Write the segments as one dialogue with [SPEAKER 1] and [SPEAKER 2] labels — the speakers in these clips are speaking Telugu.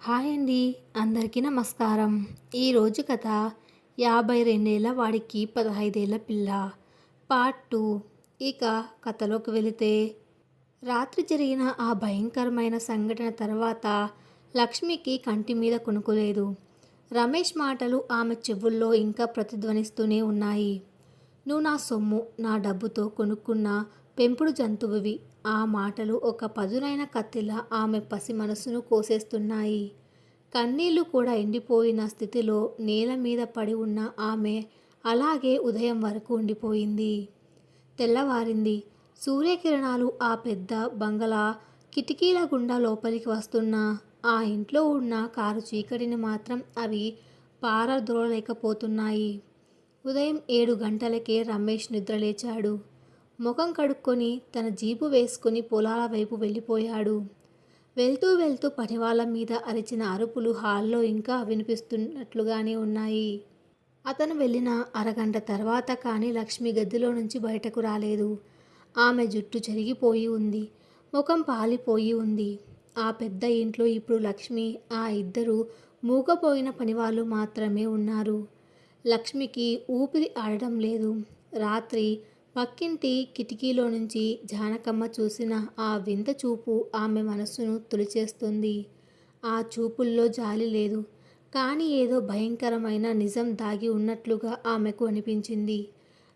[SPEAKER 1] హాయ్ అండి. అందరికీ నమస్కారం. ఈరోజు కథ 52 వాడికి 15 పిల్ల పార్ట్ 2. ఇక కథలోకి వెళితే, రాత్రి జరిగిన ఆ భయంకరమైన సంఘటన తర్వాత లక్ష్మికి కంటి మీద కునుకులేదు. రమేష్ మాటలు ఆమె చెవుల్లో ఇంకా ప్రతిధ్వనిస్తూనే ఉన్నాయి. నువ్వు నా సొమ్ము, నా డబ్బుతో కొనుక్కున్న పెంపుడు జంతువువి. ఆ మాటలు ఒక పదునైన కత్తిలా ఆమె పసి మనసును కోసేస్తున్నాయి. కన్నీళ్లు కూడా ఎండిపోయిన స్థితిలో నేల మీద పడి ఉన్న ఆమె అలాగే ఉదయం వరకు ఉండిపోయింది. తెల్లవారింది. సూర్యకిరణాలు ఆ పెద్ద బంగళా కిటికీల గుండా లోపలికి వస్తున్నా ఆ ఇంట్లో ఉన్న కారు చీకటిని మాత్రం అవి పారద్రోలలేకపోతున్నాయి. ఉదయం 7 గంటలకే రమేష్ నిద్రలేచాడు. ముఖం కడుక్కొని తన జీపు వేసుకుని పొలాల వైపు వెళ్ళిపోయాడు. వెళ్తూ వెళ్తూ పనివాళ్ళ మీద అరిచిన అరుపులు హాల్లో ఇంకా వినిపిస్తున్నట్లుగానే ఉన్నాయి. అతను వెళ్ళిన అరగంట తర్వాత కానీ లక్ష్మి గదిలో నుంచి బయటకు రాలేదు. ఆమె జుట్టు చెరిగిపోయి ఉంది. ముఖం పాలిపోయి ఉంది. ఆ పెద్ద ఇంట్లో ఇప్పుడు లక్ష్మి, ఆ ఇద్దరు మూగపోయిన పనివాళ్ళు మాత్రమే ఉన్నారు. లక్ష్మికి ఊపిరి ఆడడం లేదు. రాత్రి పక్కింటి కిటికీలో నుంచి జానకమ్మ చూసిన ఆ వింత చూపు ఆమె మనస్సును తొలిచేస్తుంది. ఆ చూపుల్లో జాలి లేదు, కానీ ఏదో భయంకరమైన నిజం దాగి ఉన్నట్లుగా ఆమెకు అనిపించింది.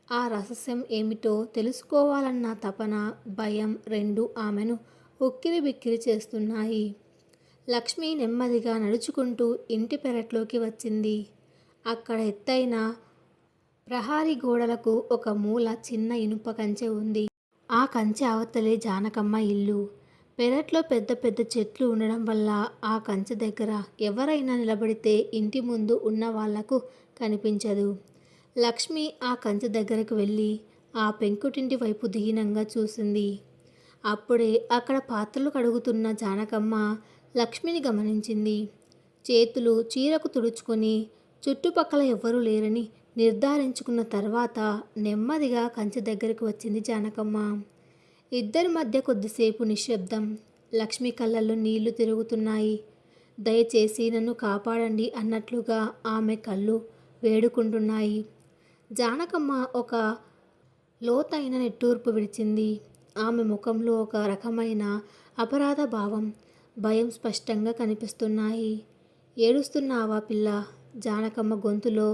[SPEAKER 1] ఆ రహస్యం ఏమిటో తెలుసుకోవాలన్న తపన, భయం రెండూ ఆమెను ఉక్కిరి బిక్కిరి చేస్తున్నాయి. లక్ష్మి నెమ్మదిగా నడుచుకుంటూ ఇంటి పెరట్లోకి వచ్చింది. అక్కడ ఎత్తైన ప్రహారీ గోడలకు ఒక మూల చిన్న ఇనుప కంచె ఉంది. ఆ కంచె అవతలే జానకమ్మ ఇల్లు. పెరట్లో పెద్ద పెద్ద చెట్లు ఉండడం వల్ల ఆ కంచె దగ్గర ఎవరైనా నిలబడితే ఇంటి ముందు ఉన్న వాళ్లకు కనిపించదు. లక్ష్మి ఆ కంచె దగ్గరకు వెళ్ళి ఆ పెంకుటింటి వైపు దీనంగా చూసింది. అప్పుడే అక్కడ పాత్రలు కడుగుతున్న జానకమ్మ లక్ష్మిని గమనించింది. చేతులు చీరకు తుడుచుకొని చుట్టుపక్కల ఎవ్వరూ లేరని నిర్ధారించుకున్న తర్వాత నెమ్మదిగా కంచె దగ్గరకు వచ్చింది జానకమ్మ. ఇద్దరి మధ్య కొద్దిసేపు నిశ్శబ్దం. లక్ష్మి కళ్ళల్లో నీళ్లు తిరుగుతున్నాయి. దయచేసి నన్ను కాపాడండి అన్నట్లుగా ఆమె కళ్ళు వేడుకుంటున్నాయి. జానకమ్మ ఒక లోతైన నిట్టూర్పు విడిచింది. ఆమె ముఖంలో ఒక రకమైన అపరాధ భావం, భయం స్పష్టంగా కనిపిస్తున్నాయి. ఏడుస్తున్నావా పిల్ల? జానకమ్మ గొంతులో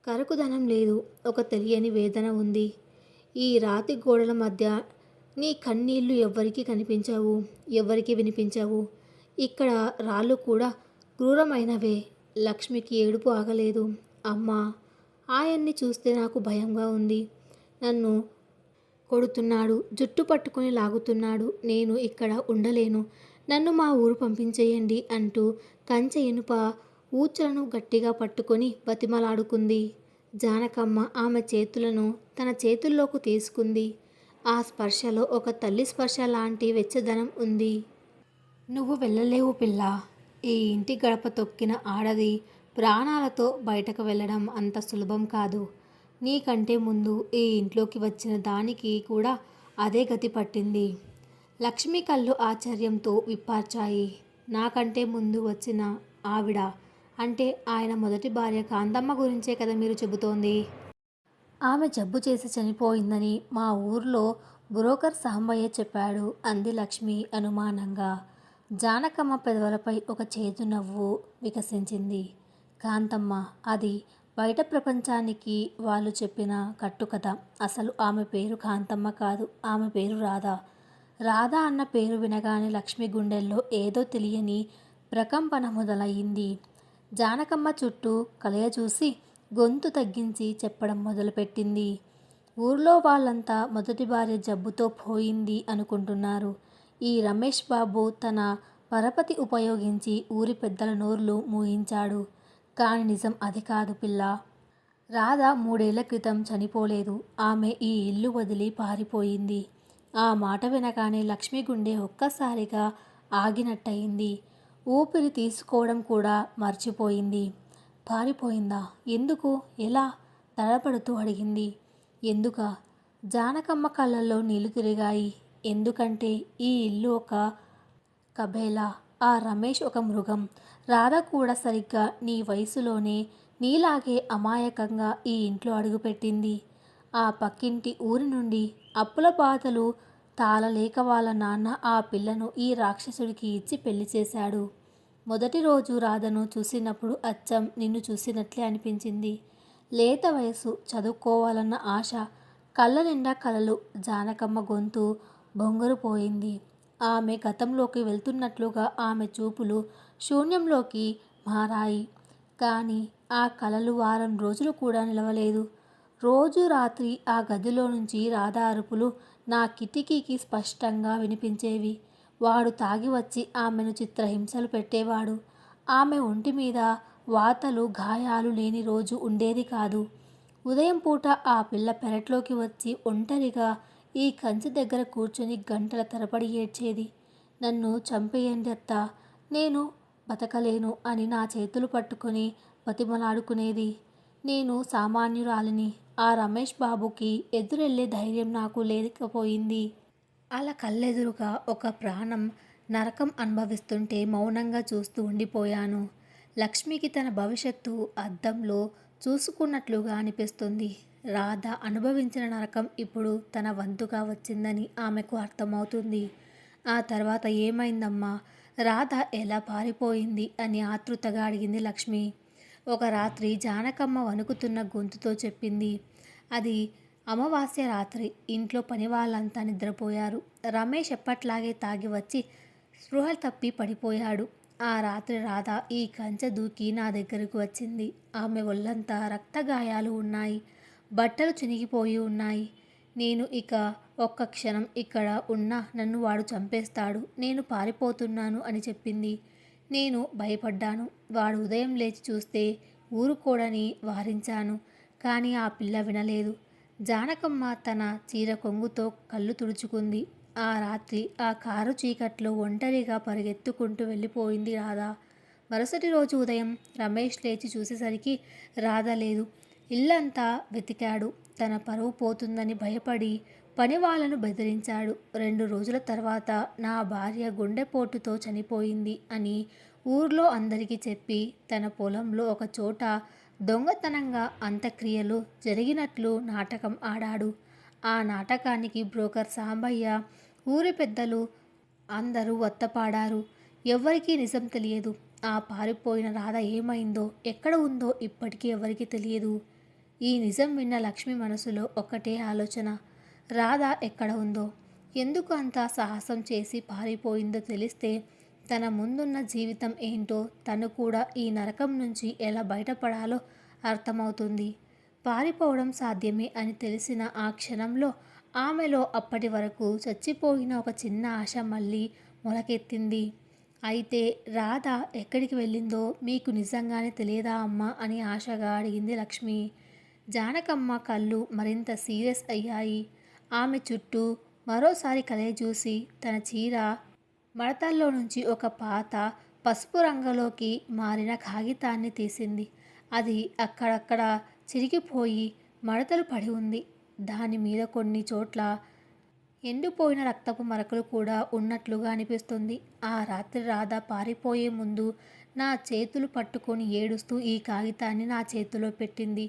[SPEAKER 1] కరుకుదనం లేదు, ఒక తెలియని వేదన ఉంది. ఈ రాతి గోడల మధ్య నీ కన్నీళ్లు ఎవ్వరికీ కనిపించవు, ఎవ్వరికి వినిపించవు. ఇక్కడ రాళ్ళు కూడా క్రూరమైనవే. లక్ష్మికి ఏడుపు ఆగలేదు. అమ్మా, ఆయన్ని చూస్తే నాకు భయంగా ఉంది. నన్ను కొడుతున్నాడు, జుట్టు పట్టుకొని లాగుతున్నాడు. నేను ఇక్కడ ఉండలేను. నన్ను మా ఊరు పంపించేయండి అంటూ కంచె ఇనుప ఊచలను గట్టిగా పట్టుకొని బతిమలాడుకుంది. జానకమ్మ ఆమె చేతులను తన చేతుల్లోకి తీసుకుంది. ఆ స్పర్శలో ఒక తల్లి స్పర్శ లాంటి వెచ్చదనం ఉంది. నువ్వు వెళ్ళలేవు పిల్ల. ఈ ఇంటి గడప తొక్కిన ఆడది ప్రాణాలతో బయటకు వెళ్ళడం అంత సులభం కాదు. నీకంటే ముందు ఈ ఇంట్లోకి వచ్చిన దానికి కూడా అదే గతి పట్టింది. లక్ష్మి కళ్ళు ఆశ్చర్యంతో విప్పార్చాయి. నాకంటే ముందు వచ్చిన ఆవిడ అంటే ఆయన మొదటి భార్య కాంతమ్మ గురించే కదా మీరు చెబుతోంది? ఆమె జబ్బు చేసి చనిపోయిందని మా ఊర్లో బ్రోకర్ సాంబయ్య చెప్పాడు అంది లక్ష్మి అనుమానంగా. జానకమ్మ పెదవులపై ఒక చేదు నవ్వు వికసించింది. కాంతమ్మ, అది బయట ప్రపంచానికి వాళ్ళు చెప్పిన కట్టుకథ. అసలు ఆమె పేరు కాంతమ్మ కాదు, ఆమె పేరు రాధ. రాధ అన్న పేరు వినగానే లక్ష్మి గుండెల్లో ఏదో తెలియని ప్రకంపన మొదలయ్యింది. జానకమ్మ చుట్టూ కలయ చూసి గొంతు తగ్గించి చెప్పడం మొదలుపెట్టింది. ఊర్లో వాళ్ళంతా మొదటి భార్య జబ్బుతో పోయింది అనుకుంటున్నారు. ఈ రమేష్ బాబు తన పరపతి ఉపయోగించి ఊరి పెద్దల నోర్లు మూయించాడు. కాని నిజం అది కాదు పిల్ల. రాధ 3 ఏళ్ల క్రితం చనిపోలేదు. ఆమె ఈ ఇల్లు వదిలి పారిపోయింది. ఆ మాట వినగానే లక్ష్మి గుండె ఒక్కసారిగా ఆగినట్టయింది. ఊపిరి తీసుకోవడం కూడా మర్చిపోయింది. పారిపోయిందా? ఎందుకు? ఎలా? తడబడుతూ అడిగింది. ఎందుకా? జానకమ్మ కళ్ళల్లో నీళ్లు తిరిగాయి. ఎందుకంటే ఈ ఇల్లు ఒక కబేలా. ఆ రమేష్ ఒక మృగం. రాధ కూడా సరిగ్గా నీ వయసులోనే నీలాగే అమాయకంగా ఈ ఇంట్లో అడుగుపెట్టింది. ఆ పక్కింటి ఊరి నుండి అప్పుల బాధలు తాళలేక వాళ్ళ నాన్న ఆ పిల్లను ఈ రాక్షసుడికి ఇచ్చి పెళ్లి చేశాడు. మొదటి రోజు రాధను చూసినప్పుడు అచ్చం నిన్ను చూసినట్లే అనిపించింది. లేత వయసు, చదువుకోవాలన్న ఆశ, కళ్ళ నిండా కలలు. జానకమ్మ గొంతు బొంగరు పోయింది. ఆమె గతంలోకి వెళ్తున్నట్లుగా ఆమె చూపులు శూన్యంలోకి మారాయి. కానీ ఆ కలలు వారం రోజులు కూడా నిలవలేదు. రోజు రాత్రి ఆ గదిలో నుంచి రాధ అరుపులు నా కిటికీకి స్పష్టంగా వినిపించేవి. వాడు తాగి వచ్చి ఆమెను చిత్రహింసలు పెట్టేవాడు. ఆమె ఒంటి మీద వాతలు, గాయాలు లేని రోజు ఉండేది కాదు. ఉదయం పూట ఆ పిల్ల పెరట్లోకి వచ్చి ఒంటరిగా ఈ కంచె దగ్గర కూర్చొని గంటల తరబడి ఏడ్చేది. నన్ను చంపేయండి అత్తా, నేను బతకలేను అని నా చేతులు పట్టుకొని బతిమలాడుకునేది. నేను సామాన్యురాలిని. ఆ రమేష్ బాబుకి ఎదురెళ్లే ధైర్యం నాకు లేకపోయింది. అలా కళ్ళెదురుగా ఒక ప్రాణం నరకం అనుభవిస్తుంటే మౌనంగా చూస్తూ ఉండిపోయాను. లక్ష్మికి తన భవిష్యత్తు అద్దంలో చూసుకున్నట్లుగా అనిపిస్తుంది. రాధ అనుభవించిన నరకం ఇప్పుడు తన వంతుగా వచ్చిందని ఆమెకు అర్థమవుతుంది. ఆ తర్వాత ఏమైందమ్మా? రాధ ఎలా పారిపోయింది అని ఆతృతగా అడిగింది లక్ష్మి. ఒక రాత్రి జానకమ్మ వణుకుతున్న గొంతుతో చెప్పింది. అది అమావాస్య రాత్రి. ఇంట్లో పని వాళ్ళంతా నిద్రపోయారు. రమేష్ ఎప్పట్లాగే తాగి వచ్చి స్పృహ తప్పి పడిపోయాడు. ఆ రాత్రి రాధ ఈ కంచె దూకి నా దగ్గరకు వచ్చింది. ఆమె ఒళ్ళంతా రక్తగాయాలు ఉన్నాయి. బట్టలు చినిగిపోయి ఉన్నాయి. నేను ఇక ఒక్క క్షణం ఇక్కడ ఉన్నా నన్ను వాడు చంపేస్తాడు, నేను పారిపోతున్నాను అని చెప్పింది. నేను భయపడ్డాను. వాడు ఉదయం లేచి చూస్తే ఊరుకోడని వారించాను. కానీ ఆ పిల్ల వినలేదు. జానకమ్మ తన చీర కొంగుతో కళ్ళు తుడుచుకుంది. ఆ రాత్రి ఆ కారు చీకట్లో ఒంటరిగా పరిగెత్తుకుంటూ వెళ్ళిపోయింది రాధ. మరుసటి రోజు ఉదయం రమేష్ లేచి చూసేసరికి రాధ లేదు. ఇల్లంతా వెతికాడు. తన పరువు పోతుందని భయపడి పని వాళ్ళను బెదిరించాడు. 2 రోజుల తర్వాత నా భార్య గుండెపోటుతో చనిపోయింది అని ఊర్లో అందరికీ చెప్పి తన పొలంలో ఒక చోట దొంగతనంగా అంత్యక్రియలు జరిగినట్లు నాటకం ఆడాడు. ఆ నాటకానికి బ్రోకర్ సాంబయ్య, ఊరి పెద్దలు అందరూ వత్తపాడారు. ఎవ్వరికీ నిజం తెలియదు. ఆ పారిపోయిన రాధ ఏమైందో, ఎక్కడ ఉందో ఇప్పటికీ ఎవరికీ తెలియదు. ఈ నిజం విన్న లక్ష్మి మనసులో ఒక్కటే ఆలోచన. రాధ ఎక్కడ ఉందో, ఎందుకు అంత సాహసం చేసి పారిపోయిందో తెలిస్తే తన ముందున్న జీవితం ఏంటో, తను కూడా ఈ నరకం నుంచి ఎలా బయటపడాలో అర్థమవుతుంది. పారిపోవడం సాధ్యమే అని తెలిసిన ఆ క్షణంలో ఆమెలో అప్పటి వరకు చచ్చిపోయిన ఒక చిన్న ఆశ మళ్ళీ మొలకెత్తింది. అయితే రాధ ఎక్కడికి వెళ్ళిందో మీకు నిజంగానే తెలియదా అమ్మా అని ఆశగా అడిగింది లక్ష్మి. జానకమ్మ కళ్ళు మరింత సీరియస్ అయ్యాయి. ఆమె చుట్టూ మరోసారి కలయజూసి తన చీర మడతల్లో నుంచి ఒక పాత పసుపు రంగులోకి మారిన కాగితాన్ని తీసింది. అది అక్కడక్కడ చిరిగిపోయి మడతలు పడి ఉంది. దాని మీద కొన్ని చోట్ల ఎండిపోయిన రక్తపు మరకలు కూడా ఉన్నట్లుగా అనిపిస్తుంది. ఆ రాత్రి రాధ పారిపోయే ముందు నా చేతులు పట్టుకొని ఏడుస్తూ ఈ కాగితాన్ని నా చేతిలో పెట్టింది.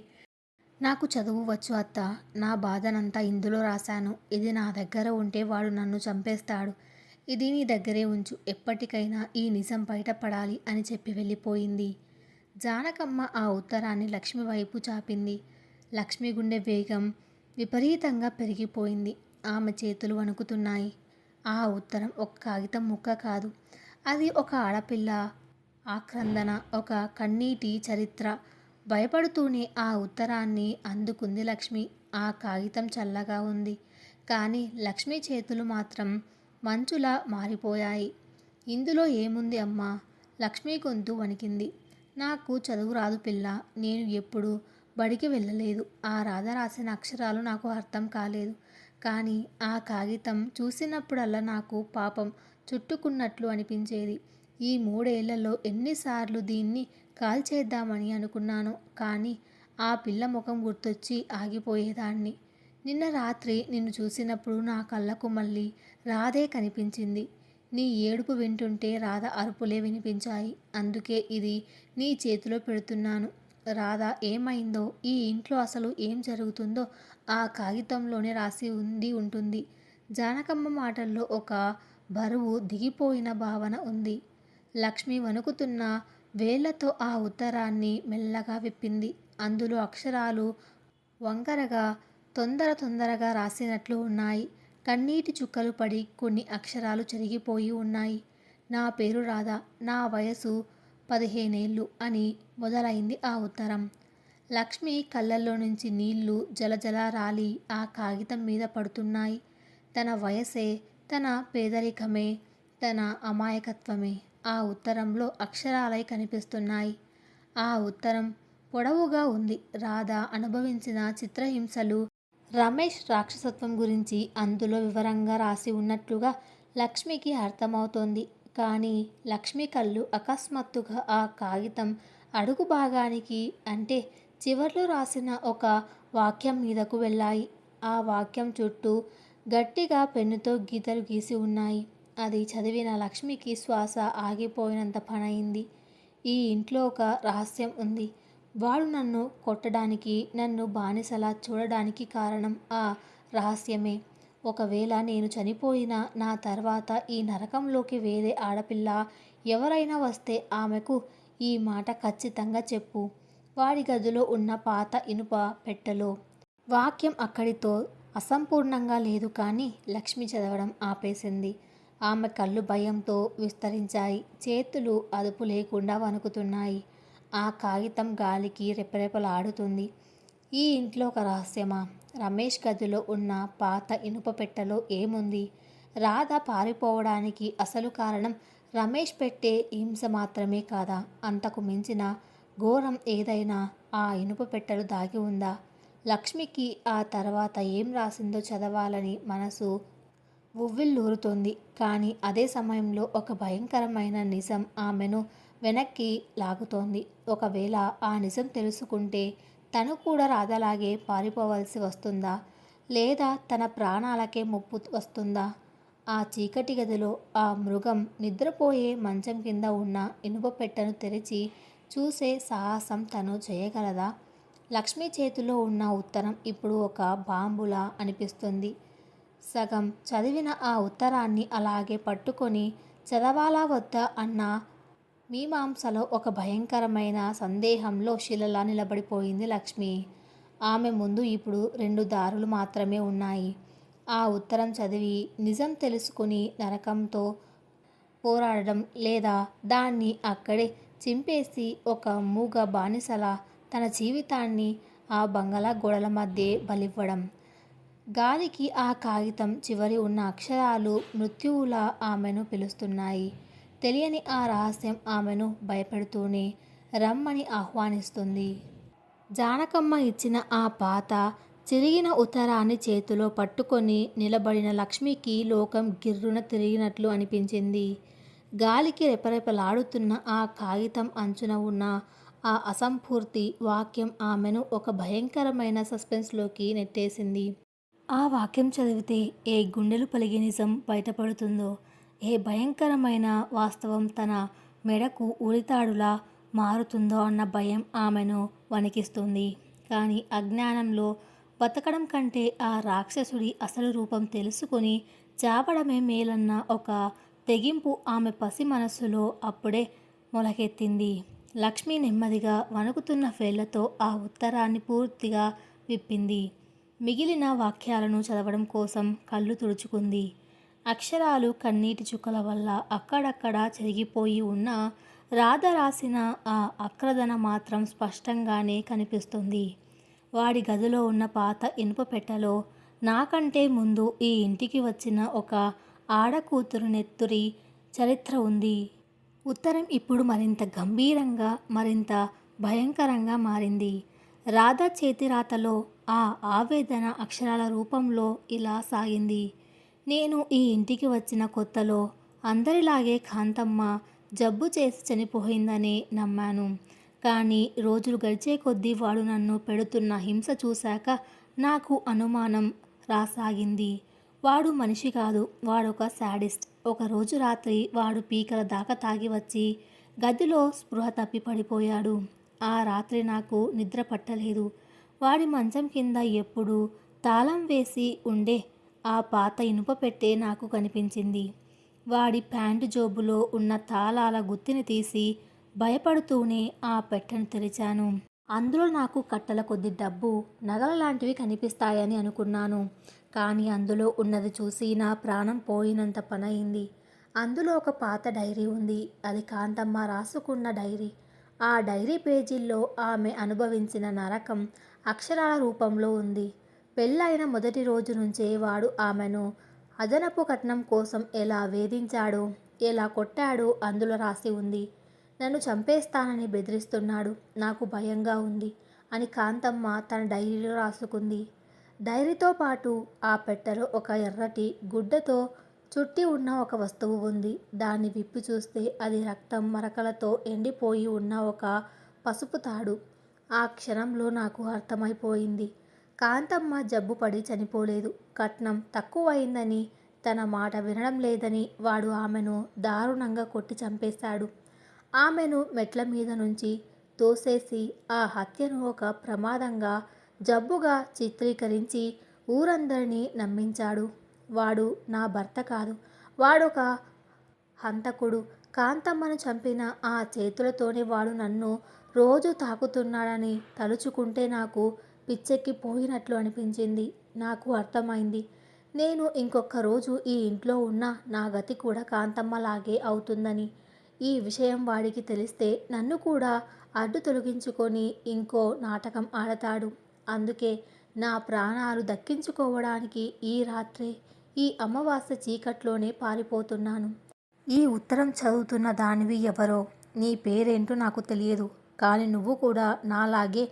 [SPEAKER 1] నాకు చదువు వచ్చు అత్త. నా బాధనంతా ఇందులో రాశాను. ఇది నా దగ్గర ఉంటే వాడు నన్ను చంపేస్తాడు. ఇది నీ దగ్గరే ఉంచు. ఎప్పటికైనా ఈ నిజం బయటపడాలి అని చెప్పి వెళ్ళిపోయింది. జానకమ్మ ఆ ఉత్తరాన్ని లక్ష్మి వైపు చాపింది. లక్ష్మి గుండె వేగం విపరీతంగా పెరిగిపోయింది. ఆమె చేతులు వణుకుతున్నాయి. ఆ ఉత్తరం ఒక కాగితం ముక్క కాదు. అది ఒక ఆడపిల్ల ఆక్రందన, ఒక కన్నీటి చరిత్ర. భయపడుతూనే ఆ ఉత్తరాన్ని అందుకుంది లక్ష్మి. ఆ కాగితం చల్లగా ఉంది. కానీ లక్ష్మి చేతులు మాత్రం మంచులా మారిపోయాయి. ఇందులో ఏముంది అమ్మా? లక్ష్మి గొంతు వణికింది. నాకు చదువు రాదు పిల్ల. నేను ఎప్పుడు బడికి వెళ్ళలేదు. ఆ రాధ రాసిన అక్షరాలు నాకు అర్థం కాలేదు. కానీ ఆ కాగితం చూసినప్పుడల్లా నాకు పాపం చుట్టుకున్నట్లు అనిపించేది. ఈ 3 ఏళ్లలో ఎన్నిసార్లు దీన్ని కాల్చేద్దామని అనుకున్నాను. కానీ ఆ పిల్ల ముఖం గుర్తొచ్చి ఆగిపోయేదాన్ని. నిన్న రాత్రి నిన్ను చూసినప్పుడు నా కళ్ళకు మళ్ళీ రాధే కనిపించింది. నీ ఏడుపు వింటుంటే రాధ అరుపులే వినిపించాయి. అందుకే ఇది నీ చేతిలో పెడుతున్నాను. రాధ ఏమైందో, ఈ ఇంట్లో అసలు ఏం జరుగుతుందో ఆ కాగితంలోనే రాసి ఉంటుంది. జానకమ్మ మాటల్లో ఒక బరువు దిగిపోయిన భావన ఉంది. లక్ష్మి వణుకుతున్న వేళ్లతో ఆ ఉత్తరాన్ని మెల్లగా విప్పింది. అందులో అక్షరాలు వంకరగా తొందరగా రాసినట్లు ఉన్నాయి. కన్నీటి చుక్కలు పడి కొన్ని అక్షరాలు చెరిగిపోయి ఉన్నాయి. నా పేరు రాధ, నా వయసు 15 అని మొదలైంది ఆ ఉత్తరం. లక్ష్మి కళ్ళల్లో నుంచి నీళ్లు జలజల రాలి ఆ కాగితం మీద పడుతున్నాయి. తన వయసే, తన పేదరికమే, తన అమాయకత్వమే ఆ ఉత్తరంలో అక్షరాలై కనిపిస్తున్నాయి. ఆ ఉత్తరం పొడవుగా ఉంది. రాధ అనుభవించిన చిత్రహింసలు, రమేష్ రాక్షసత్వం గురించి అందులో వివరంగా రాసి ఉన్నట్లుగా లక్ష్మికి అర్థమవుతోంది. కానీ లక్ష్మి కళ్ళు అకస్మాత్తుగా ఆ కాగితం అడుగు భాగానికి, అంటే చివర్లో రాసిన ఒక వాక్యం మీదకు వెళ్ళాయి. ఆ వాక్యం చుట్టూ గట్టిగా పెన్నుతో గీతలు గీసి ఉన్నాయి. అది చదివిన లక్ష్మికి శ్వాస ఆగిపోయినంత పనయింది. ఈ ఇంట్లో ఒక రహస్యం ఉంది. వాడు నన్ను కొట్టడానికి, నన్ను బానిసలా చూడడానికి కారణం ఆ రహస్యమే. ఒకవేళ నేను చనిపోయినా నా తర్వాత ఈ నరకంలోకి వేరే ఆడపిల్ల ఎవరైనా వస్తే ఆమెకు ఈ మాట ఖచ్చితంగా చెప్పు. వాడి గదిలో ఉన్న పాత ఇనుప పెట్టెలో. వాక్యం అక్కడితో అసంపూర్ణంగా లేదు కానీ లక్ష్మి చదవడం ఆపేసింది. ఆమె కళ్ళు భయంతో విస్తరించాయి. చేతులు అదుపు లేకుండా వణుకుతున్నాయి. ఆ కాగితం గాలికి రెపరెపలాడుతుంది. ఈ ఇంట్లో ఒక రహస్యమా? రమేష్ గదిలో ఉన్న పాత ఇనుప పెట్టెలో ఏముంది? రాధ పారిపోవడానికి అసలు కారణం రమేష్ పెట్టే హింస మాత్రమే కాదా? అంతకు మించిన ఘోరం ఏదైనా ఆ ఇనుప పెట్టెలో దాగి ఉందా? లక్ష్మికి ఆ తర్వాత ఏం రాసిందో చదవాలని మనసు ఉవ్విళ్ళూరుతోంది. కానీ అదే సమయంలో ఒక భయంకరమైన నిజం ఆమెను వెనక్కి లాగుతోంది. ఒకవేళ ఆ నిజం తెలుసుకుంటే తను కూడా రాధలాగే పారిపోవలసి వస్తుందా? లేదా తన ప్రాణాలకే ముప్పు వస్తుందా? ఆ చీకటి గదిలో ఆ మృగం నిద్రపోయే మంచం కింద ఉన్న ఇనుప పెట్టెను తెరిచి చూసే సాహసం తను చేయగలదా? లక్ష్మి చేతిలో ఉన్న ఉత్తరం ఇప్పుడు ఒక బాంబులా అనిపిస్తుంది. సగం చదివిన ఆ ఉత్తరాన్ని అలాగే పట్టుకొని చదవాలా వద్దా అన్న మీమాంసలో ఒక భయంకరమైన సందేహంలో శిలలా నిలబడిపోయింది లక్ష్మి. ఆమె ముందు ఇప్పుడు 2 దారులు మాత్రమే ఉన్నాయి. ఆ ఉత్తరం చదివి నిజం తెలుసుకుని నరకంతో పోరాడడం, లేదా దాన్ని అక్కడే చింపేసి ఒక మూగ బానిసలా తన జీవితాన్ని ఆ బంగళా గోడల మధ్యే బలివ్వడం. గాలికి ఆ కాగితం చివరి ఉన్న అక్షరాలు మృత్యువులా ఆమెను పిలుస్తున్నాయి. తెలియని ఆ రహస్యం ఆమెను భయపెడుతూనే రమ్మని ఆహ్వానిస్తుంది. జానకమ్మ ఇచ్చిన ఆ పాత చిరిగిన ఉత్తరాన్ని చేతిలో పట్టుకొని నిలబడిన లక్ష్మికి లోకం గిర్రున తిరిగినట్లు అనిపించింది. గాలికి రెపరెపలాడుతున్న ఆ కాగితం అంచున ఉన్న ఆ అసంపూర్తి వాక్యం ఆమెను ఒక భయంకరమైన సస్పెన్స్లోకి నెట్టేసింది. ఆ వాక్యం చదివితే ఏ గుండెలు పలిగే నిజం బయటపడుతుందో, ఏ భయంకరమైన వాస్తవం తన మెడకు ఉరితాడులా మారుతుందో అన్న భయం ఆమెను వణికిస్తుంది. కానీ అజ్ఞానంలో బతకడం కంటే ఆ రాక్షసుడి అసలు రూపం తెలుసుకొని చావడమే మేలన్న ఒక తెగింపు ఆమె పసి మనస్సులో అప్పుడే మొలకెత్తింది. లక్ష్మి నెమ్మదిగా వణుకుతున్న వేళ్లతో ఆ ఉత్తరాన్ని పూర్తిగా విప్పింది. మిగిలిన వాక్యాలను చదవడం కోసం కళ్ళు తుడుచుకుంది. అక్షరాలు కన్నీటి చుక్కల వల్ల అక్కడక్కడా చెరిగిపోయి ఉన్న రాధ రాసిన ఆ ఆక్రందన మాత్రం స్పష్టంగానే కనిపిస్తుంది. వాడి గదిలో ఉన్న పాత ఇనుప పెట్టెలో నాకంటే ముందు ఈ ఇంటికి వచ్చిన ఒక ఆడకూతురు నెత్తురి చరిత్ర ఉంది. ఉత్తరం ఇప్పుడు మరింత గంభీరంగా, మరింత భయంకరంగా మారింది. రాధ చేతిరాతలో ఆ ఆవేదన అక్షరాల రూపంలో ఇలా సాగింది. నేను ఈ ఇంటికి వచ్చిన కొత్తలో అందరిలాగే కాంతమ్మ జబ్బు చేసి చనిపోయిందనే నమ్మాను. కానీ రోజులు గడిచే కొద్దీ వాడు నన్ను పెడుతున్న హింస చూశాక నాకు అనుమానం రాసాగింది. వాడు మనిషి కాదు, వాడొక శాడిస్ట్. ఒకరోజు రాత్రి వాడు పీకల దాకా తాగి వచ్చి గదిలో స్పృహ తప్పి పడిపోయాడు. ఆ రాత్రి నాకు నిద్ర పట్టలేదు. వాడి మంచం కింద ఎప్పుడు తాళం వేసి ఉండే ఆ పాత ఇనుప పెట్టె నాకు కనిపించింది. వాడి ప్యాంటు జోబులో ఉన్న తాళాల గుత్తిని తీసి భయపడుతూనే ఆ పెట్టెను తెరిచాను. అందులో నాకు కట్టల కొద్ది డబ్బు, నగల లాంటివి కనిపిస్తాయని అనుకున్నాను. కానీ అందులో ఉన్నది చూసి నా ప్రాణం పోయినంత పనయింది. అందులో ఒక పాత డైరీ ఉంది. అది కాంతమ్మ రాసుకున్న డైరీ. ఆ డైరీ పేజీల్లో ఆమె అనుభవించిన నరకం అక్షరాల రూపంలో ఉంది. పెళ్ళైన మొదటి రోజు నుంచే వాడు ఆమెను అదనపు కట్నం కోసం ఎలా వేధించాడో, ఎలా కొట్టాడో అందులో రాసి ఉంది. నన్ను చంపేస్తానని బెదిరిస్తున్నాడు. నాకు భయంగా ఉంది అని కాంతమ్మ తన డైరీలో రాసుకుంది. డైరీతో పాటు ఆ పెట్టెలో ఒక ఎర్రటి గుడ్డతో చుట్టి ఉన్న ఒక వస్తువు ఉంది. దాన్ని విప్పి చూస్తే అది రక్తం మరకలతో ఎండిపోయి ఉన్న ఒక పసుపు తాడు. ఆ క్షణంలో నాకు అర్థమైపోయింది. కాంతమ్మ జబ్బుపడి చనిపోలేదు. కట్నం తక్కువైందని, తన మాట వినడం లేదని వాడు ఆమెను దారుణంగా కొట్టి చంపేశాడు. ఆమెను మెట్ల మీద నుంచి తోసేసి ఆ హత్యను ఒక ప్రమాదంగా, జబ్బుగా చిత్రీకరించి ఊరందరినీ నమ్మించాడు. వాడు నా భర్త కాదు, వాడొక హంతకుడు. కాంతమ్మను చంపిన ఆ చేతులతోనే వాడు నన్ను రోజు తాకుతున్నాడని తలుచుకుంటే నాకు పిచ్చెక్కిపోయినట్లు అనిపించింది. నాకు అర్థమైంది, నేను ఇంకొక రోజు ఈ ఇంట్లో ఉన్న నా గతి కూడా కాంతమ్మలాగే అవుతుందని. ఈ విషయం వాడికి తెలిస్తే నన్ను కూడా అడ్డు తొలగించుకొని ఇంకో నాటకం ఆడతాడు. అందుకే నా ప్రాణాలు దక్కించుకోవడానికి ఈ రాత్రే, ఈ అమావాస్య చీకట్లోనే పారిపోతున్నాను. ఈ ఉత్తరం చదువుతున్న దానివి ఎవరో, నీ పేరేంటో నాకు తెలియదు. కానీ నువ్వు కూడా నాలాగే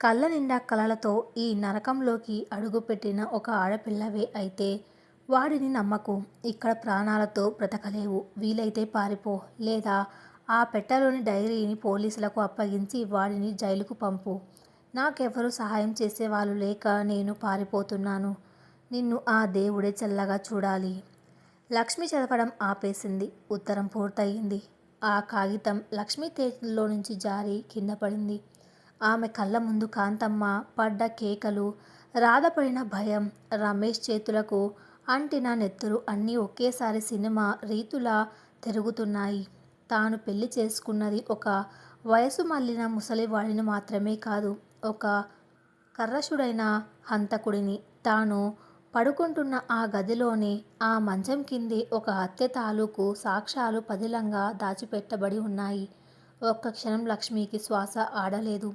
[SPEAKER 1] కళ్ళ నిండా కలలతో ఈ నరకంలోకి అడుగుపెట్టిన ఒక ఆడపిల్లవే అయితే వాడిని నమ్మకు. ఇక్కడ ప్రాణాలతో బ్రతకలేవు. వీలైతే పారిపో, లేదా ఆ పెట్టెలోని డైరీని పోలీసులకు అప్పగించి వాడిని జైలుకు పంపు. నాకెవరూ సహాయం చేసేవాళ్ళు లేక నేను పారిపోతున్నాను. నిన్ను ఆ దేవుడే చల్లగా చూడాలి. లక్ష్మి చదవడం ఆపేసింది. ఉత్తరం పూర్తయింది. ఆ కాగితం లక్ష్మి చేతుల్లో నుంచి జారి కింద పడింది. ఆమె కళ్ళ ముందు కాంతమ్మ పడ్డ కేకలు, రాధపడిన భయం, రమేష్ చేతులకు అంటిన నెత్తురు అన్నీ ఒకేసారి సినిమా రీతులా తిరుగుతున్నాయి. తాను పెళ్లి చేసుకున్నది ఒక వయసు మళ్ళిన ముసలివాడిని మాత్రమే కాదు, ఒక కర్రశుడైన హంతకుడిని. తాను పడుకుంటున్న ఆ గదిలోనే, ఆ మంచం కిందే ఒక హత్య తాలూకు సాక్ష్యాలు పదిలంగా దాచిపెట్టబడి ఉన్నాయి. ఒక్క క్షణం లక్ష్మికి శ్వాస ఆడలేదు.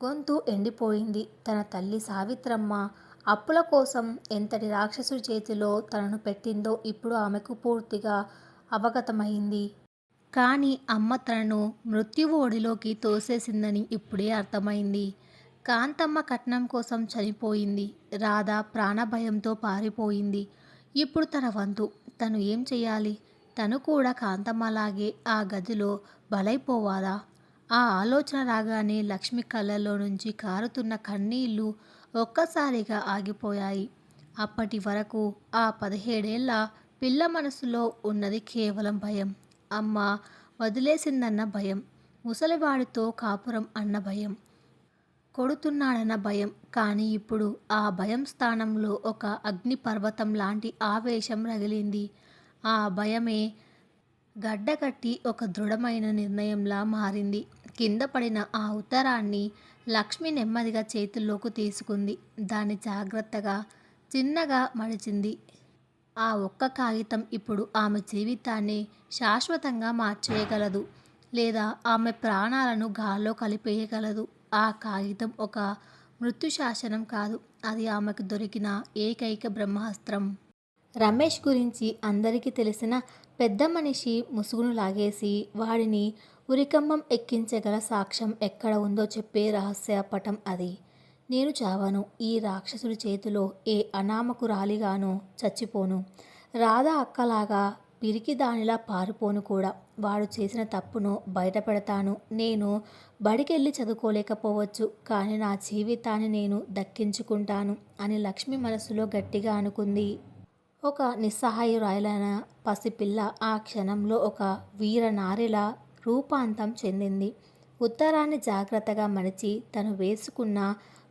[SPEAKER 1] గొంతు ఎండిపోయింది. తన తల్లి సావిత్రమ్మ అప్పుల కోసం ఎంతటి రాక్షసుడి చేతిలో తనను పెట్టిందో ఇప్పుడు ఆమెకు పూర్తిగా అవగతమైంది. కానీ అమ్మ తనను మృత్యువు ఒడిలోకి తోసేసిందని ఇప్పుడే అర్థమైంది. కాంతమ్మ కట్నం కోసం చనిపోయింది. రాధ ప్రాణభయంతో పారిపోయింది. ఇప్పుడు తన వంతు. తను ఏం చెయ్యాలి? తను కూడా కాంతమ్మలాగే ఆ గదిలో బలైపోవాలా? ఆ ఆలోచన రాగానే లక్ష్మి కళ్ళల్లో నుంచి కారుతున్న కన్నీళ్లు ఒక్కసారిగా ఆగిపోయాయి. అప్పటి వరకు ఆ 17 ఏళ్ల పిల్ల మనసులో ఉన్నది కేవలం భయం. అమ్మ వదిలేసిందన్న భయం, ముసలివాడితో కాపురం అన్న భయం, కొడుతున్నాడన్న భయం. కానీ ఇప్పుడు ఆ భయం స్థానంలో ఒక అగ్నిపర్వతం లాంటి ఆవేశం రగిలింది. ఆ భయమే గడ్డకట్టి ఒక దృఢమైన నిర్ణయంలా మారింది. కింద పడిన ఆ ఉత్తరాన్ని లక్ష్మి నెమ్మదిగా చేతుల్లోకి తీసుకుంది. దాన్ని జాగ్రత్తగా చిన్నగా మడిచింది. ఆ ఒక్క కాగితం ఇప్పుడు ఆమె జీవితాన్ని శాశ్వతంగా మార్చేయగలదు, లేదా ఆమె ప్రాణాలను గాల్లో కలిపేయగలదు. ఆ కాగితం ఒక మృత్యుశాసనం కాదు, అది ఆమెకు దొరికిన ఏకైక బ్రహ్మాస్త్రం. రమేష్ గురించి అందరికీ తెలిసిన పెద్ద మనిషి ముసుగును లాగేసి వాడిని ఉరికంబం ఎక్కించగల సాక్ష్యం ఎక్కడ ఉందో చెప్పే రహస్య పటం అది. నేను చావను. ఈ రాక్షసుడి చేతిలో ఏ అనామకురాలిగానో చచ్చిపోను. రాధ అక్కలాగా పిరికి దానిలా పారిపోను కూడా. వాడు చేసిన తప్పును బయటపెడతాను. నేను బడికెళ్ళి చదువుకోలేకపోవచ్చు, కానీ నా జీవితాన్ని నేను దక్కించుకుంటాను అని లక్ష్మి మనసులో గట్టిగా అనుకుంది. ఒక నిస్సహాయురాలైన పసిపిల్ల ఆ క్షణంలో ఒక వీరనారిలా రూపాంతం చెందింది. ఉత్తరాన్ని జాగ్రత్తగా మడిచి తను వేసుకున్న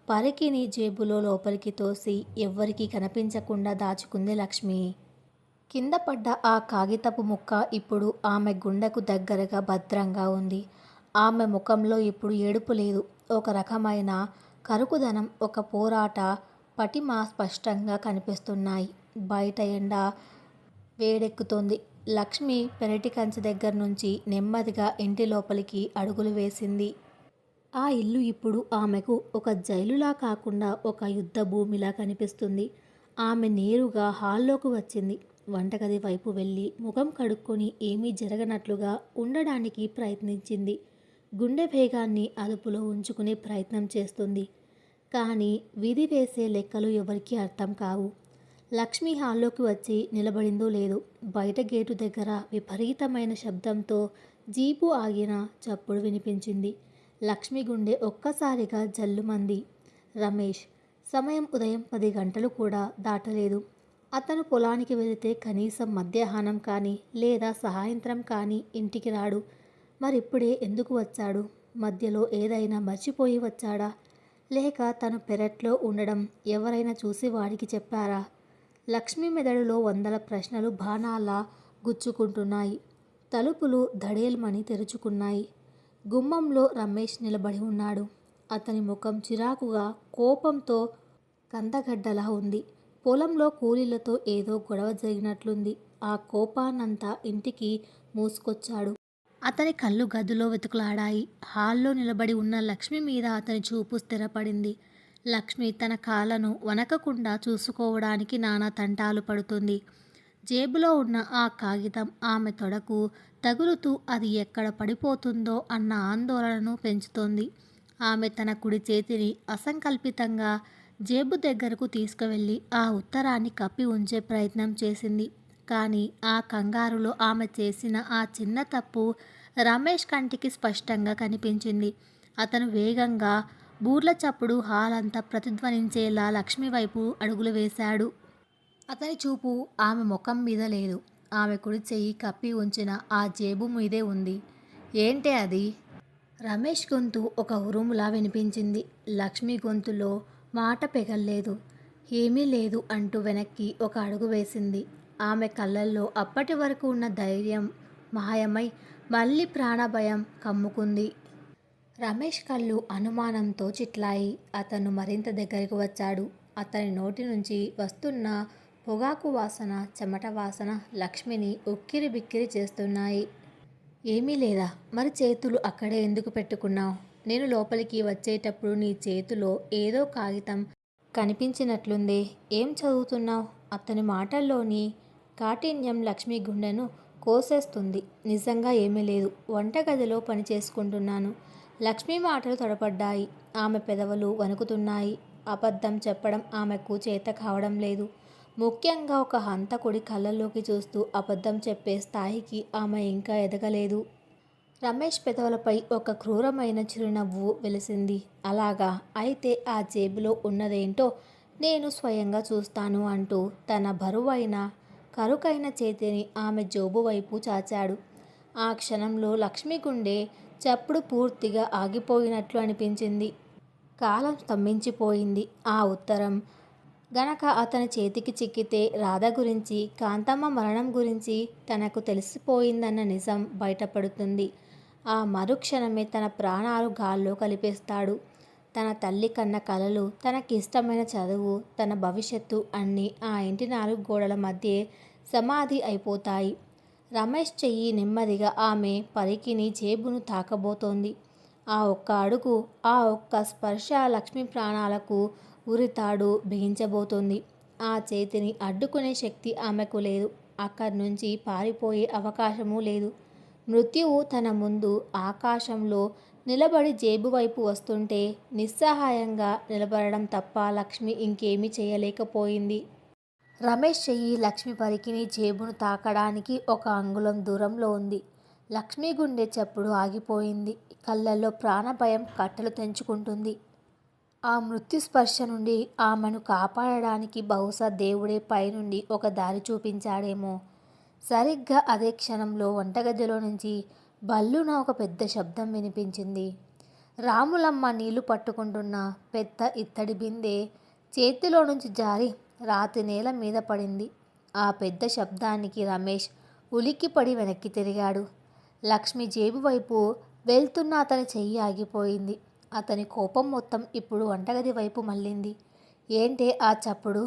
[SPEAKER 1] పరికిని జేబులో లోపలికి తోసి ఎవ్వరికీ కనిపించకుండా దాచుకుంది లక్ష్మి. కింద పడ్డ ఆ కాగితపు ముక్క ఇప్పుడు ఆమె గుండెకు దగ్గరగా భద్రంగా ఉంది. ఆమె ముఖంలో ఇప్పుడు ఏడుపు లేదు. ఒక రకమైన కరుకుదనం, ఒక పోరాట పటిమ స్పష్టంగా కనిపిస్తున్నాయి. బయట ఎండ వేడెక్కుతోంది. లక్ష్మి పెరటి కంచె దగ్గర నుంచి నెమ్మదిగా ఇంటి లోపలికి అడుగులు వేసింది. ఆ ఇల్లు ఇప్పుడు ఆమెకు ఒక జైలులా కాకుండా ఒక యుద్ధ భూమిలా కనిపిస్తుంది. ఆమె నేరుగా హాల్లోకి వచ్చింది. వంటగది వైపు వెళ్ళి ముఖం కడుక్కొని ఏమీ జరగనట్లుగా ఉండడానికి ప్రయత్నించింది. గుండె వేగాన్ని అదుపులో ఉంచుకునే ప్రయత్నం చేస్తుంది. కానీ విధి వేసే లెక్కలు ఎవరికీ అర్థం కావు. లక్ష్మి హాల్లోకి వచ్చి నిలబడిందో లేదో బయట గేటు దగ్గర విపరీతమైన శబ్దంతో జీపు ఆగిన చప్పుడు వినిపించింది. లక్ష్మి గుండె ఒక్కసారిగా జల్లుమంది. రమేష్. సమయం ఉదయం 10 గంటలు కూడా దాటలేదు. అతను పొలానికి వెళితే కనీసం మధ్యాహ్నం కానీ లేదా సాయంత్రం కానీ ఇంటికి రాడు. మరిప్పుడే ఎందుకు వచ్చాడు? మధ్యలో ఏదైనా మర్చిపోయి వచ్చాడా? లేక తను పెరట్లో ఉండడం ఎవరైనా చూసి వాడికి చెప్పారా? లక్ష్మి మెదడులో వందల ప్రశ్నలు బాణాల్లా గుచ్చుకుంటున్నాయి. తలుపులు ధడేల్మని తెరుచుకున్నాయి. గుమ్మంలో రమేష్ నిలబడి ఉన్నాడు. అతని ముఖం చిరాకుగా, కోపంతో కందగడ్డలా ఉంది. పొలంలో కూలీలతో ఏదో గొడవ జరిగినట్లుంది. ఆ కోపాన్నంతా ఇంటికి మూసుకొచ్చాడు. అతని కళ్ళు గదిలో వెతుకులాడాయి. హాల్లో నిలబడి ఉన్న లక్ష్మి మీద అతని చూపు స్థిరపడింది. లక్ష్మి తన కాళ్ళను వణకకుండా చూసుకోవడానికి నానా తంటాలు పడుతుంది. జేబులో ఉన్న ఆ కాగితం ఆమె తొడకు తగులుతూ అది ఎక్కడ పడిపోతుందో అన్న ఆందోళనను పెంచుతోంది. ఆమె తన కుడి చేతిని అసంకల్పితంగా జేబు దగ్గరకు తీసుకువెళ్ళి ఆ ఉత్తరాన్ని కప్పి ఉంచే ప్రయత్నం చేసింది. కానీ ఆ కంగారులో ఆమె చేసిన ఆ చిన్న తప్పు రమేష్ కంటికి స్పష్టంగా కనిపించింది. అతను వేగంగా బూర్ల చప్పుడు హాల్ అంతా ప్రతిధ్వనించేలా లక్ష్మి వైపు అడుగులు వేశాడు. అతని చూపు ఆమె ముఖం మీద లేదు. ఆమె కుడి చెయ్యి కప్పి ఉంచిన ఆ జేబు మీదే ఉంది. ఏంటే అది? రమేష్ గొంతు ఒక ఉరుములా వినిపించింది. లక్ష్మి గొంతులో మాట పెగల్లేదు. ఏమీ లేదు అంటూ వెనక్కి ఒక అడుగు వేసింది. ఆమె కళ్ళల్లో అప్పటి వరకు ఉన్న ధైర్యం మాయమై మళ్ళీ ప్రాణభయం కమ్ముకుంది. రమేష్ కళ్ళు అనుమానంతో చిట్లాయి. అతను మరింత దగ్గరికి వచ్చాడు. అతని నోటి నుంచి వస్తున్న పొగాకు వాసన, చెమట వాసన లక్ష్మిని ఉక్కిరి బిక్కిరి చేస్తున్నాయి. ఏమీ లేదా? మరి చేతులు అక్కడే ఎందుకు పెట్టుకున్నావు? నేను లోపలికి వచ్చేటప్పుడు నీ చేతిలో ఏదో కాగితం కనిపించినట్లుందే. ఏం చదువుతున్నావు? అతని మాటల్లోని కాఠిన్యం లక్ష్మి గుండెను కోసేస్తుంది. నిజంగా ఏమీ లేదు. వంటగదిలో పని చేసుకుంటున్నాను. లక్ష్మి మాటలు తడబడ్డాయి. ఆమె పెదవులు వణుకుతున్నాయి. అబద్ధం చెప్పడం ఆమెకు చేత కావడం లేదు. ముఖ్యంగా ఒక హంతకుడి కళ్ళల్లోకి చూస్తూ అబద్ధం చెప్పే స్థాయికి ఆమె ఇంకా ఎదగలేదు. రమేష్ పెదవులపై ఒక క్రూరమైన చిరునవ్వు వెలిసింది. అలాగా? అయితే ఆ జేబులో ఉన్నదేంటో నేను స్వయంగా చూస్తాను అంటూ తన బరువైన కరుకైన చేతిని ఆమె జోబు వైపు చాచాడు. ఆ క్షణంలో లక్ష్మి గుండె చప్పుడు పూర్తిగా ఆగిపోయినట్లు అనిపించింది. కాలం స్తంభించిపోయింది. ఆ ఉత్తరం గనక అతని చేతికి చిక్కితే రాధ గురించి, కాంతమ్మ మరణం గురించి తనకు తెలిసిపోయిందన్న నిజం బయటపడుతుంది. ఆ మరుక్షణమే తన ప్రాణాలు గాల్లో కలిపేస్తాడు. తన తల్లి కన్న కలలు, తనకిష్టమైన చదువు, తన భవిష్యత్తు అన్నీ ఆ ఇంటి 4 గోడల మధ్యే సమాధి అయిపోతాయి. రమేష్ చెయ్యి నెమ్మదిగా ఆమె పరికిణి జేబును తాకబోతోంది. ఆ ఒక్క అడుగు, ఆ ఒక్క స్పర్శ లక్ష్మి ప్రాణాలకు ఉరితాడు బిగించబోతోంది. ఆ చేతిని అడ్డుకునే శక్తి ఆమెకు లేదు. అక్కడి నుంచి పారిపోయే అవకాశమూ లేదు. మృత్యువు తన ముందు ఆకాశంలో నిలబడి జేబు వైపు వస్తుంటే నిస్సహాయంగా నిలబడడం తప్ప లక్ష్మి ఇంకేమీ చేయలేకపోయింది. రమేష్ చెయ్యి లక్ష్మి పరికిణి జేబును తాకడానికి 1 అంగుళం దూరంలో ఉంది. లక్ష్మి గుండె చప్పుడు ఆగిపోయింది. కళ్ళల్లో ప్రాణభయం కట్టలు తెంచుకుంటుంది. ఆ మృత్యు స్పర్శ నుండి ఆమెను కాపాడడానికి బహుశా దేవుడే పైనుండి ఒక దారి చూపించాడేమో. సరిగ్గా అదే క్షణంలో వంటగదిలో నుంచి బల్లున ఒక పెద్ద శబ్దం వినిపించింది. రాములమ్మ నీళ్లు పట్టుకుంటున్న పెద్ద ఇత్తడి బిందె చేతిలో నుంచి జారి రాతి నేల మీద పడింది. ఆ పెద్ద శబ్దానికి రమేష్ ఉలిక్కిపడి వెనక్కి తిరిగాడు. లక్ష్మి జేబు వైపు వెళ్తున్న అతని చెయ్యి ఆగిపోయింది. అతని కోపం మొత్తం ఇప్పుడు వంటగది వైపు మళ్ళింది. ఏంటే ఆ చప్పుడు?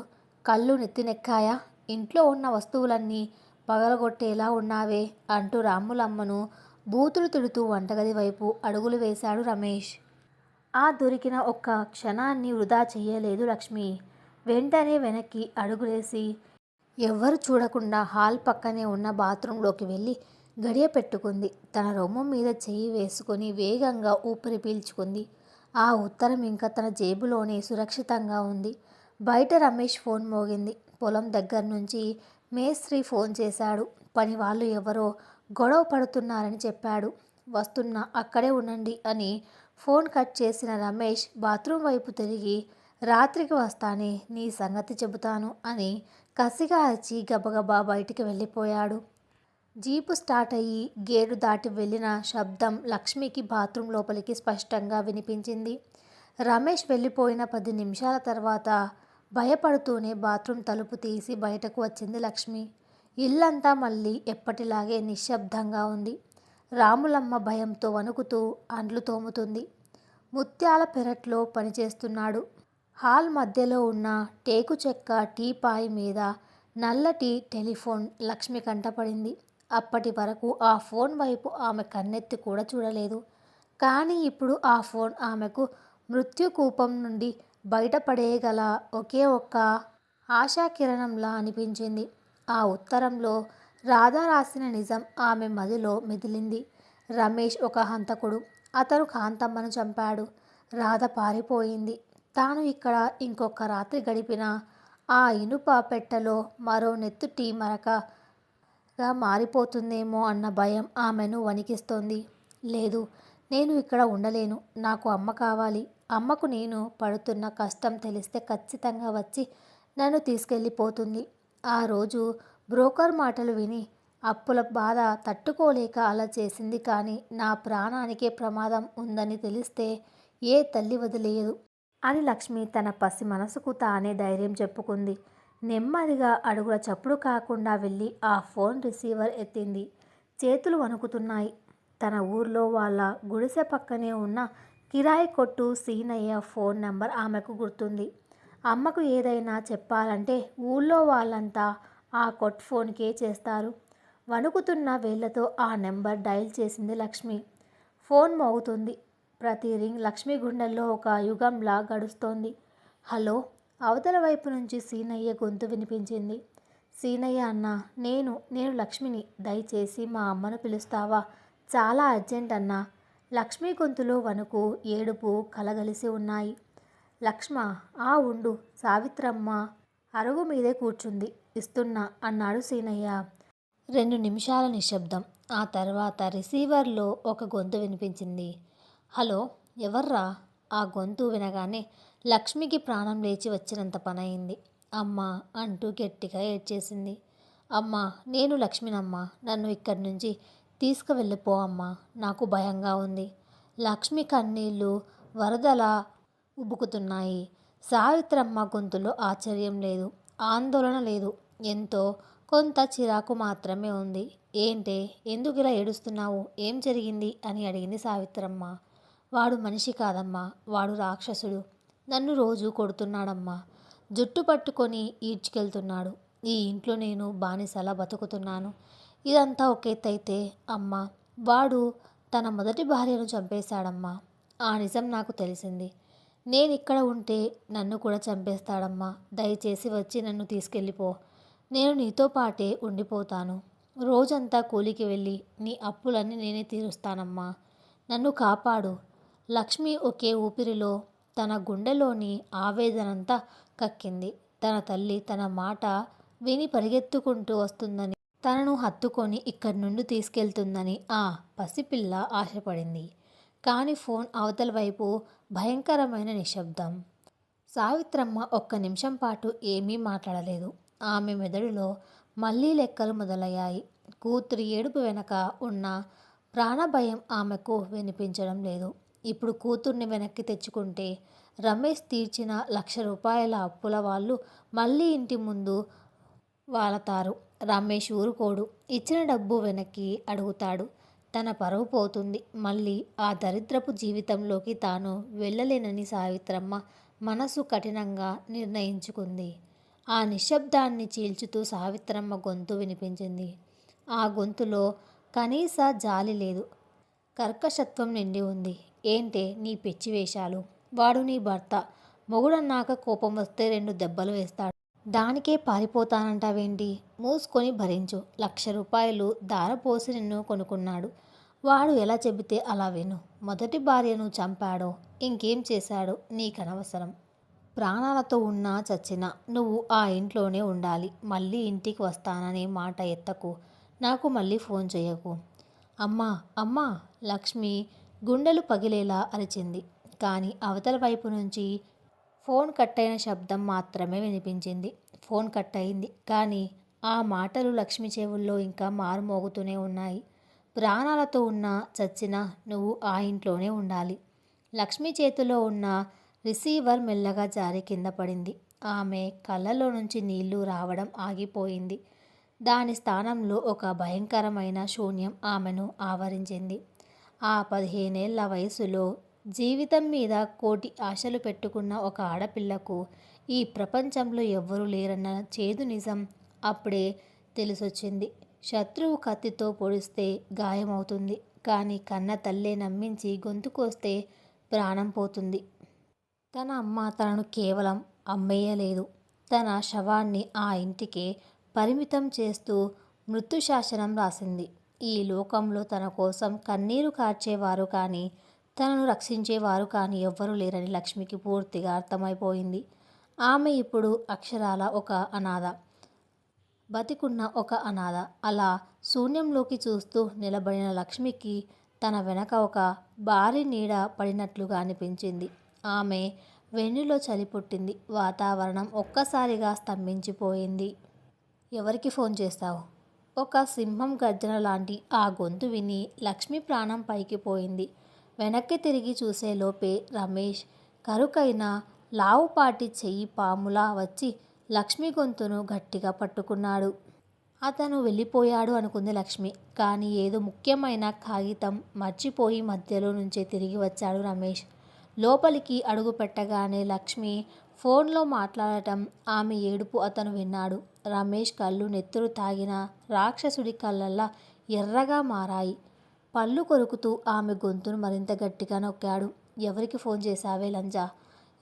[SPEAKER 1] కళ్ళు నెత్తినెక్కాయా? ఇంట్లో ఉన్న వస్తువులన్నీ పగలగొట్టేలా ఉన్నావే అంటూ రాములమ్మను బూతులు తిడుతూ వంటగది వైపు అడుగులు వేశాడు రమేష్. ఆ దొరికిన ఒక్క క్షణాన్ని వృధా చెయ్యలేదు లక్ష్మి. వెంటనే వెనక్కి అడుగులేసి ఎవ్వరు చూడకుండా హాల్ పక్కనే ఉన్న బాత్రూంలోకి వెళ్ళి గడియ పెట్టుకుంది. తన రొమ్ము మీద చెయ్యి వేసుకొని వేగంగా ఊపిరి పీల్చుకుంది. ఆ ఉత్తరం ఇంకా తన జేబులోనే సురక్షితంగా ఉంది. బయట రమేష్ ఫోన్ మోగింది. పొలం దగ్గర నుంచి మేస్త్రి ఫోన్ చేశాడు. పని వాళ్ళు ఎవరో గొడవ పడుతున్నారని చెప్పాడు. వస్తున్నా, అక్కడే ఉండండి అని ఫోన్ కట్ చేసిన రమేష్ బాత్రూం వైపు తిరిగి రాత్రికి వస్తానే నీ సంగతి చెబుతాను అని కసిగా అరిచి గబగబా బయటికి వెళ్ళిపోయాడు. జీపు స్టార్ట్ అయ్యి గేటు దాటి వెళ్ళిన శబ్దం లక్ష్మికి బాత్రూం లోపలికి స్పష్టంగా వినిపించింది. రమేష్ వెళ్ళిపోయిన 10 నిమిషాల తర్వాత భయపడుతూనే బాత్రూం తలుపు తీసి బయటకు వచ్చింది లక్ష్మి. ఇల్లంతా మళ్ళీ ఎప్పటిలాగే నిశ్శబ్దంగా ఉంది. రాములమ్మ భయంతో వణుకుతూ అంట్లు తోముతుంది. ముత్యాల పెరట్లో పనిచేస్తున్నాడు. హాల్ మధ్యలో ఉన్న టేకు చెక్క టీపాయ్ మీద నల్లటి టెలిఫోన్ లక్ష్మి కంటపడింది. అప్పటి వరకు ఆ ఫోన్ వైపు ఆమె కన్నెత్తి కూడా చూడలేదు. కానీ ఇప్పుడు ఆ ఫోన్ ఆమెకు మృత్యుకూపం నుండి బయటపడేయగల ఒకే ఒక్క ఆశాకిరణంలా అనిపించింది. ఆ ఉత్తరంలో రాధ రాసిన నిజం ఆమె మదిలో మెదిలింది. రమేష్ ఒక హంతకుడు. అతను కాంతమ్మను చంపాడు. రాధ పారిపోయింది. తాను ఇక్కడ ఇంకొక రాత్రి గడిపిన ఆ ఇనుప పెట్టెలో మరో నెత్తుటి మరకగా మారిపోతుందేమో అన్న భయం ఆమెను వణికిస్తోంది. లేదు, నేను ఇక్కడ ఉండలేను. నాకు అమ్మ కావాలి. అమ్మకు నేను పడుతున్న కష్టం తెలిస్తే ఖచ్చితంగా వచ్చి నన్ను తీసుకెళ్ళిపోతుంది. ఆ రోజు బ్రోకర్ మాటలు విని అప్పుల బాధ తట్టుకోలేక అలా చేసింది. కానీ నా ప్రాణానికే ప్రమాదం ఉందని తెలిస్తే ఏ తల్లి వదిలేయదు అని లక్ష్మి తన పసి మనసుకు తానే ధైర్యం చెప్పుకుంది. నెమ్మదిగా అడుగుల చప్పుడు కాకుండా వెళ్ళి ఆ ఫోన్ రిసీవర్ ఎత్తింది. చేతులు వణుకుతున్నాయి. తన ఊర్లో వాళ్ళ గుడిసె పక్కనే ఉన్న కిరాయి కొట్టు సీనయ్య ఫోన్ నంబర్ ఆమెకు గుర్తుంది. అమ్మకు ఏదైనా చెప్పాలంటే ఊళ్ళో వాళ్ళంతా ఆ కొట్ ఫోన్కే చేస్తారు. వణుకుతున్న వేళ్లతో ఆ నెంబర్ డయల్ చేసింది లక్ష్మి. ఫోన్ మోగుతుంది. ప్రతి రింగ్ లక్ష్మి గుండెల్లో ఒక యుగంలా గడుస్తోంది. హలో, అవతల వైపు నుంచి సీనయ్య గొంతు వినిపించింది. సీనయ్య అన్నా, నేను లక్ష్మిని. దయచేసి మా అమ్మను పిలుస్తావా? చాలా అర్జెంట్ అన్నా. లక్ష్మి గొంతులో వణుకు, ఏడుపు కలగలిసి ఉన్నాయి. లక్ష్మ, ఉండు. సావిత్రమ్మ అరుగు మీదే కూర్చుంది. ఇస్తున్నా అన్నాడు సీనయ్య. 2 నిమిషాల నిశ్శబ్దం. ఆ తర్వాత రిసీవర్లో ఒక గొంతు వినిపించింది. హలో, ఎవర్రా? ఆ గొంతు వినగానే లక్ష్మికి ప్రాణం లేచి వచ్చినంత పనయింది. అమ్మా అంటూ గట్టిగా ఏడ్చేసింది. అమ్మా, నేను లక్ష్మినమ్మా. నన్ను ఇక్కడి నుంచి తీసుకువెళ్ళిపో అమ్మా. నాకు భయంగా ఉంది. లక్ష్మి కన్నీళ్లు వరదలా ఉబుకుతున్నాయి. సావిత్రమ్మ గొంతులో ఆశ్చర్యం లేదు, ఆందోళన లేదు. ఎంతో కొంత చిరాకు మాత్రమే ఉంది. ఏంటే, ఎందుకు ఇలా ఏడుస్తున్నావు? ఏం జరిగింది అని అడిగింది సావిత్రమ్మ. వాడు మనిషి కాదమ్మా, వాడు రాక్షసుడు. నన్ను రోజు కొడుతున్నాడమ్మా. జుట్టు పట్టుకొని ఈడ్చుకెళ్తున్నాడు. ఈ ఇంట్లో నేను బానిసలా బతుకుతున్నాను. ఇదంతా ఒక ఎత్తైతే అమ్మా, వాడు తన మొదటి భార్యను చంపేశాడమ్మా. ఆ నిజం నాకు తెలిసింది. నేనిక్కడ ఉంటే నన్ను కూడా చంపేస్తాడమ్మా. దయచేసి వచ్చి నన్ను తీసుకెళ్ళిపో. నేను నీతో పాటే ఉండిపోతాను. రోజంతా కూలికి వెళ్ళి నీ అప్పులన్నీ నేనే తీరుస్తానమ్మా. నన్ను కాపాడు. లక్ష్మి ఒకే ఊపిరిలో తన గుండెలోని ఆవేదనంతా కక్కింది. తన తల్లి తన మాట విని పరిగెత్తుకుంటూ వస్తుందని, తనను హత్తుకొని ఇక్కడి నుండి తీసుకెళ్తుందని ఆ పసిపిల్ల ఆశపడింది. కానీ ఫోన్ అవతల వైపు భయంకరమైన నిశ్శబ్దం. సావిత్రమ్మ ఒక్క నిమిషం పాటు ఏమీ మాట్లాడలేదు. ఆమె మెదడులో మళ్ళీ లెక్కలు మొదలయ్యాయి. కూతురి ఏడుపు వెనక ఉన్న ప్రాణభయం ఆమెకు వినిపించడం లేదు. ఇప్పుడు కూతుర్ని వెనక్కి తెచ్చుకుంటే రమేష్ తీర్చిన ₹1,00,000 అప్పుల వాళ్ళు మళ్ళీ ఇంటి ముందు వాలతారు. రమేష్ ఊరుకోడు. ఇచ్చిన డబ్బు వెనక్కి అడుగుతాడు. తన పరువు పోతుంది. మళ్ళీ ఆ దరిద్రపు జీవితంలోకి తాను వెళ్ళలేనని సావిత్రమ్మ మనసు కఠినంగా నిర్ణయించుకుంది. ఆ నిశ్శబ్దాన్ని చీల్చుతూ సావిత్రమ్మ గొంతు వినిపించింది. ఆ గొంతులో కనీస జాలి లేదు, కర్కశత్వం నిండి ఉంది. ఏంటే నీ పిచ్చి వేషాలు? వాడు నీ భర్త. మొగుడన్నాక కోపం వస్తే 2 దెబ్బలు వేస్తాడు. దానికే పారిపోతానంటావేంటి? మూసుకొని భరించు. ₹1,00,000 ధారపోసి నిన్ను కొనుక్కున్నాడు. వాడు ఎలా చెబితే అలా విను. మొదటి భార్యను చంపాడో ఇంకేం చేశాడో నీకనవసరం. ప్రాణాలతో ఉన్నా చచ్చినా నువ్వు ఆ ఇంట్లోనే ఉండాలి. మళ్ళీ ఇంటికి వస్తాననే మాట ఎత్తకు. నాకు మళ్ళీ ఫోన్ చేయకు. అమ్మా అమ్మా లక్ష్మి గుండెలు పగిలేలా అరిచింది. కానీ అవతల వైపు నుంచి ఫోన్ కట్టయిన శబ్దం మాత్రమే వినిపించింది. ఫోన్ కట్టయింది. కానీ ఆ మాటలు లక్ష్మి చెవుల్లో ఇంకా మారుమోగుతూనే ఉన్నాయి. ప్రాణాలతో ఉన్నా చచ్చినా నువ్వు ఆ ఇంట్లోనే ఉండాలి. లక్ష్మి చేతిలో ఉన్న రిసీవర్ మెల్లగా జారి కింద పడింది. ఆమె కళ్ళలో నుంచి నీళ్లు రావడం ఆగిపోయింది. దాని స్థానంలో ఒక భయంకరమైన శూన్యం ఆమెను ఆవరించింది. ఆ 15 ఏళ్ల వయసులో జీవితం మీద కోటి ఆశలు పెట్టుకున్న ఒక ఆడపిల్లకు ఈ ప్రపంచంలో ఎవ్వరూ లేరన్న చేదు నిజం అప్పుడే తెలిసొచ్చింది. శత్రువు కత్తితో పొడిస్తే గాయమవుతుంది. కానీ కన్న తల్లే నమ్మించి గొంతు కోస్తే ప్రాణం పోతుంది. తన అమ్మ తనను కేవలం అమ్మేయలేదు. తన శవాన్ని ఆ ఇంటికే పరిమితం చేస్తూ మృత్యుశాసనం రాసింది. ఈ లోకంలో తన కోసం కన్నీరు కార్చేవారు కానీ తనను రక్షించేవారు కానీ ఎవ్వరూ లేరని లక్ష్మికి పూర్తిగా అర్థమైపోయింది. ఆమె ఇప్పుడు అక్షరాల ఒక అనాథ. బతికున్న ఒక అనాథ. అలా శూన్యంలోకి చూస్తూ నిలబడిన లక్ష్మికి తన వెనక ఒక భారీ నీడ పడినట్లుగా అనిపించింది. ఆమె వెన్నులో చలి పుట్టింది. వాతావరణం ఒక్కసారిగా స్తంభించిపోయింది. ఎవరికి ఫోన్ చేస్తావు? ఒక సింహం గర్జన లాంటి ఆ గొంతు విని లక్ష్మి ప్రాణం పైకి పోయింది. వెనక్కి తిరిగి చూసేలోపే రమేష్ కరుకైన లావుపాటి చెయ్యి పాములా వచ్చి లక్ష్మి గొంతును గట్టిగా పట్టుకున్నాడు. అతను వెళ్ళిపోయాడు అనుకుంది లక్ష్మి. కానీ ఏదో ముఖ్యమైన కాగితం మర్చిపోయి మధ్యలో నుంచే తిరిగి వచ్చాడు రమేష్. లోపలికి అడుగు పెట్టగానే లక్ష్మి ఫోన్లో మాట్లాడటం, ఆమె ఏడుపు అతను విన్నాడు. రమేష్ కళ్ళు నెత్తురు తాగిన రాక్షసుడి కళ్ళల్లా ఎర్రగా మారాయి. పళ్ళు కొరుకుతూ ఆమె గొంతును మరింత గట్టిగా నొక్కాడు. ఎవరికి ఫోన్ చేశావే లంజా?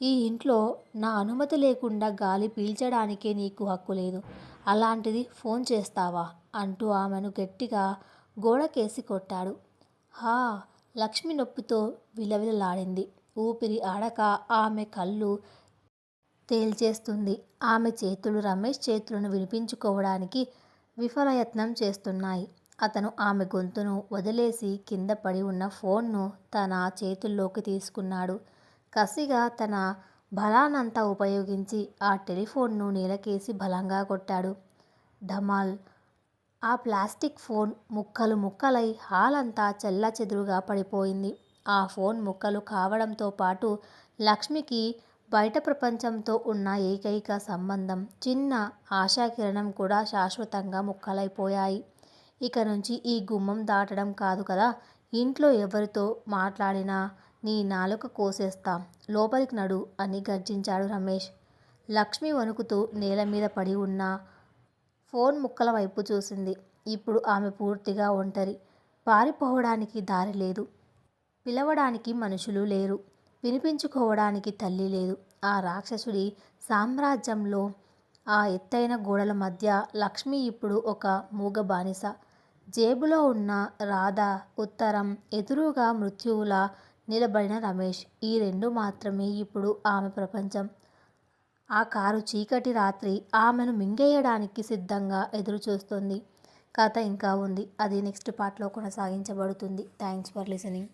[SPEAKER 1] ఈ ఇంట్లో నా అనుమతి లేకుండా గాలి పీల్చడానికే నీకు హక్కు లేదు. అలాంటిది ఫోన్ చేస్తావా అంటూ ఆమెను గట్టిగా గోడకేసి కొట్టాడు. హా! లక్ష్మి నొప్పితో విలవిలలాడింది. ఊపిరి ఆడక ఆమె కళ్ళు తేల్చేస్తుంది. ఆమె చేతులు రమేష్ చేతులను విడిపించుకోవడానికి విఫలయత్నం చేస్తున్నాయి. అతను ఆమె గొంతును వదిలేసి కింద పడి ఉన్న ఫోన్ను తన చేతుల్లోకి తీసుకున్నాడు. కసిగా తన బలాన్నంతా ఉపయోగించి ఆ టెలిఫోన్ను నేలకేసి బలంగా కొట్టాడు. ఢమాల్! ఆ ప్లాస్టిక్ ఫోన్ ముక్కలు ముక్కలై హాల్ అంతా చెల్లాచెదురుగా పడిపోయింది. ఆ ఫోన్ ముక్కలు కావడంతో పాటు లక్ష్మికి బయట ప్రపంచంతో ఉన్న ఏకైక సంబంధం, చిన్న ఆశాకిరణం కూడా శాశ్వతంగా ముక్కలైపోయాయి. ఇక నుంచి ఈ గుమ్మం దాటడం కాదు కదా, ఇంట్లో ఎవరితో మాట్లాడినా నీ నాలుక కోసేస్తా. లోపలికి నడు అని గర్జించాడు రమేష్. లక్ష్మి వణుకుతూ నేల మీద పడి ఉన్న ఫోన్ ముక్కల వైపు చూసింది. ఇప్పుడు ఆమె పూర్తిగా ఒంటరి. పారిపోవడానికి దారి లేదు. పిలవడానికి మనుషులు లేరు. వినిపించుకోవడానికి తల్లి లేదు. ఆ రాక్షసుడి సామ్రాజ్యంలో ఆ ఎత్తైన గోడల మధ్య లక్ష్మి ఇప్పుడు ఒక మూగ బానిస. జేబులో ఉన్న రాధ ఉత్తరం, ఎదురుగా మృత్యువులా నిలబడిన రమేష్. ఈ రెండు మాత్రమే ఇప్పుడు ఆమె ప్రపంచం. ఆ కారు చీకటి రాత్రి ఆమెను మింగేయడానికి సిద్ధంగా ఎదురుచూస్తోంది. కథ ఇంకా ఉంది. అది నెక్స్ట్ పార్ట్లో కొనసాగించబడుతుంది. Thanks for listening.